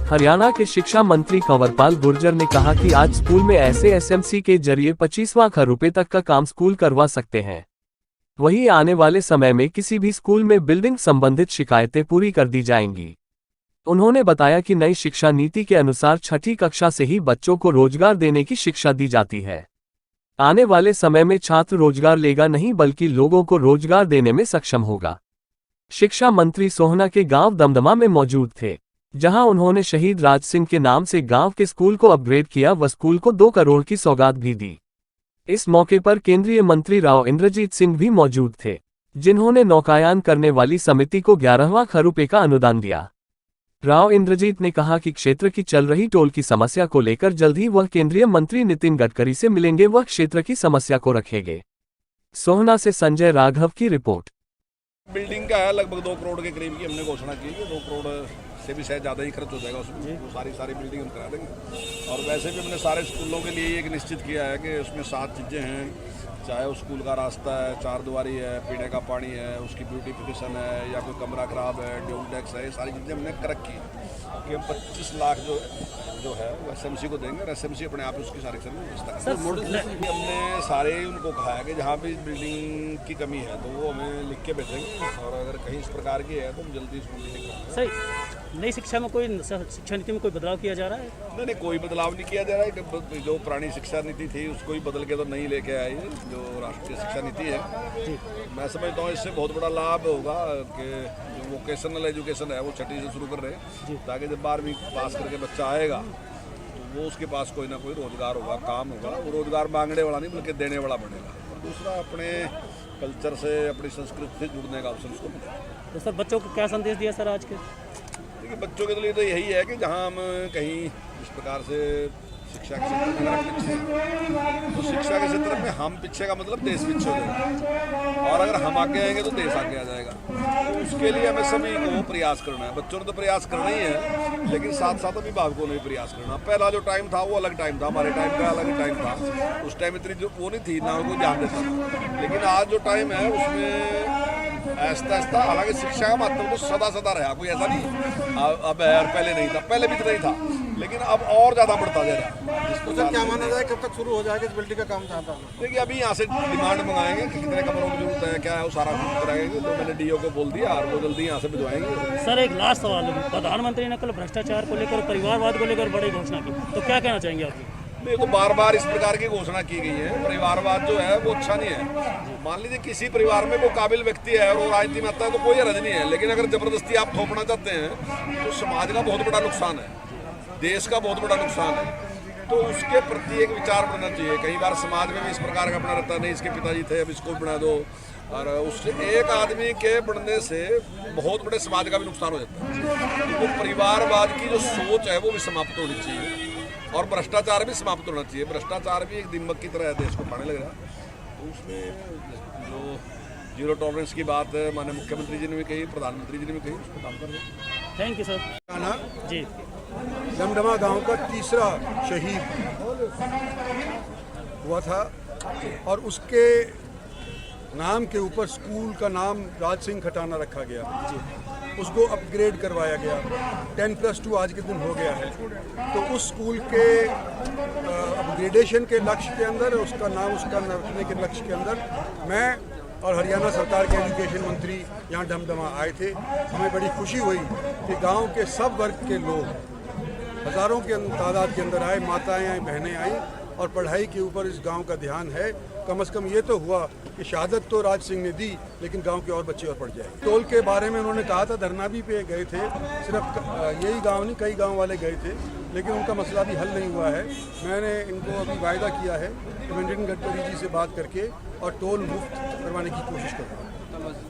हरियाणा के शिक्षा मंत्री कंवरपाल गुर्जर ने कहा कि आज स्कूल में ऐसे एसएमसी के जरिए 25 लाख रुपए तक का काम स्कूल करवा सकते हैं। वहीं आने वाले समय में किसी भी स्कूल में बिल्डिंग संबंधित शिकायतें पूरी कर दी जाएंगी। उन्होंने बताया कि नई शिक्षा नीति के अनुसार छठी कक्षा से ही बच्चों को रोजगार देने की शिक्षा दी जाती है। आने वाले समय में छात्र रोजगार लेगा नहीं बल्कि लोगों को रोजगार देने में सक्षम होगा। शिक्षा मंत्री सोहना के गांव दमदमा में मौजूद थे, जहां उन्होंने शहीद राज सिंह के नाम से गांव के स्कूल को अपग्रेड किया व स्कूल को 2 करोड़ की सौगात भी दी। इस मौके पर केंद्रीय मंत्री राव इंद्रजीत सिंह भी मौजूद थे, जिन्होंने नौकायन करने वाली समिति को 11 लाख रुपए का अनुदान दिया। राव इंद्रजीत ने कहा कि क्षेत्र की चल रही टोल की समस्या को लेकर जल्द ही वह केंद्रीय मंत्री नितिन गडकरी से मिलेंगे व क्षेत्र की समस्या को रखेंगे। सोहना से संजय राघव की रिपोर्ट। बिल्डिंग का है लगभग 2 करोड़ के करीब की हमने घोषणा की है। 2 करोड़ से भी शायद ज़्यादा ही खर्च हो जाएगा उसमें, वो सारी बिल्डिंग हम करा देंगे। और वैसे भी हमने सारे स्कूलों के लिए एक निश्चित किया है कि उसमें 7 चीज़ें हैं, चाहे वो स्कूल का रास्ता है, 4 दीवारी है, पीने का पानी है, उसकी ब्यूटिफिकेशन है, या कोई कमरा खराब है, ड्यूल डेस्क है, ये सारी चीज़ें हमने कर रखी है कि 25 लाख जो है वो एसएमसी को देंगे और एसएमसी अपने आप उसकी सारी व्यवस्था करेंगे। हमने सारे उनको कहा है कि जहाँ भी बिल्डिंग की कमी है तो वो हमें लिख के भेजेंगे, और अगर कहीं इस प्रकार की है तो हम जल्दी इसको बिल्डिंग करेंगे। सही, नई शिक्षा में कोई शिक्षा नीति में कोई बदलाव किया जा रहा है? नहीं, कोई बदलाव नहीं किया जा रहा है। जो पुरानी शिक्षा नीति थी उसको ही बदल के तो नहीं लेके आई है। जो राष्ट्रीय शिक्षा नीति है, मैं समझता हूँ इससे बहुत बड़ा लाभ होगा कि जो वोकेशनल एजुकेशन है वो छठी से शुरू कर रहे हैं, ताकि जब 12वीं पास करके बच्चा आएगा तो वो उसके पास कोई ना कोई रोजगार होगा, काम होगा। वो रोजगार मांगने वाला नहीं बल्कि देने वाला बनेगा। और दूसरा, अपने कल्चर से, अपनी संस्कृति से जुड़ने का अवसर उसको मिलेगा। तो सर, बच्चों को क्या संदेश दिया सर आज के? देखिए, बच्चों के लिए तो यही है कि जहाँ हम कहीं इस प्रकार से शिक्षा के क्षेत्र में पीछे, तो शिक्षा के क्षेत्र में हम पीछे का मतलब देश पीछे हो जाएगा, और अगर हम आगे आएंगे तो देश आगे आ जाएगा। तो उसके लिए हमें सभी को प्रयास करना है। बच्चों ने तो प्रयास करना ही है, लेकिन साथ साथ अभिभावकों ने भी प्रयास करना। पहला जो टाइम था वो अलग टाइम था, हमारे टाइम का अलग टाइम था। उस टाइम इतनी जो वो नहीं थी, ना उनको ध्यान देता था। लेकिन आज जो टाइम है उसमें ऐसा ऐसा, हालांकि शिक्षा का महत्व तो सदा रहा, कोई ऐसा नहीं अब है और पहले नहीं था, पहले भी तो नहीं था, लेकिन अब और ज़्यादा बढ़ता जा रहा है। तो सर, क्या माना जाए कब तक शुरू हो जाएगा इस बिल्डिंग का काम? चाहता हूँ देखिए, अभी यहाँ से डिमांड मंगाएंगे कि कितने कमरों की जरूरत है, क्या है, वो सारा कुछ कराएंगे। तो मैंने डीओ को बोल दिया और वो जल्दी यहाँ से भिजवाएंगे। सर, एक लास्ट सवाल है। प्रधानमंत्री ने कल भ्रष्टाचार को लेकर, परिवारवाद को लेकर बड़ी घोषणा की, तो क्या कहना चाहेंगे आप? नहीं, तो बार इस प्रकार की घोषणा की गई है। परिवारवाद जो है वो अच्छा नहीं है। मान लीजिए किसी परिवार में वो काबिल व्यक्ति है और वो राजनीति में आता है तो कोई हरज नहीं है, लेकिन अगर जबरदस्ती आप थोपना चाहते हैं तो समाज का बहुत बड़ा नुकसान है, देश का बहुत बड़ा नुकसान है। तो उसके प्रति एक विचार बनना चाहिए। कई बार समाज में भी इस प्रकार का बना रहता है, नहीं इसके पिताजी थे अब इसको बना दो, और उससे एक आदमी के बढ़ने से बहुत बड़े समाज का भी नुकसान हो जाता है। तो परिवारवाद की जो सोच है वो भी समाप्त होनी चाहिए, और भ्रष्टाचार भी समाप्त होना चाहिए। भ्रष्टाचार भी एक दीमक की तरह देश को खाने लग रहा है। तो उसमें जो जीरो टॉलरेंस की बात माननीय मुख्यमंत्री जी ने भी कही, प्रधानमंत्री जी ने भी कही, उसको काम कर रहे हैं। Thank you sir. जी, दमदमा गांव का तीसरा शहीद हुआ था, और उसके नाम के ऊपर स्कूल का नाम राज सिंह खटाना रखा गया। उसको अपग्रेड करवाया गया। 10+2 आज के दिन हो गया है। तो उस स्कूल के अपग्रेडेशन के लक्ष्य के अंदर, उसका नाम उसका रखने के लक्ष्य के अंदर, मैं और हरियाणा सरकार के एजुकेशन मंत्री यहाँ दमदमा आए थे। हमें बड़ी खुशी हुई कि गांव के सब वर्ग के लोग हज़ारों के तादाद के अंदर आए, माताएं आई, बहनें आई, और पढ़ाई के ऊपर इस गांव का ध्यान है। कम से कम ये तो हुआ कि शहादत तो राज सिंह ने दी, लेकिन गांव के और बच्चे और पढ़ जाए। टोल के बारे में उन्होंने कहा था, धरना भी पे गए थे। सिर्फ यही गांव नहीं, कई गांव वाले गए थे, लेकिन उनका मसला भी हल नहीं हुआ है। मैंने इनको अभी वायदा किया है कि मैं नितिन गडकरी जी से बात करके और टोल मुफ्त करवाने की कोशिश करूँगा।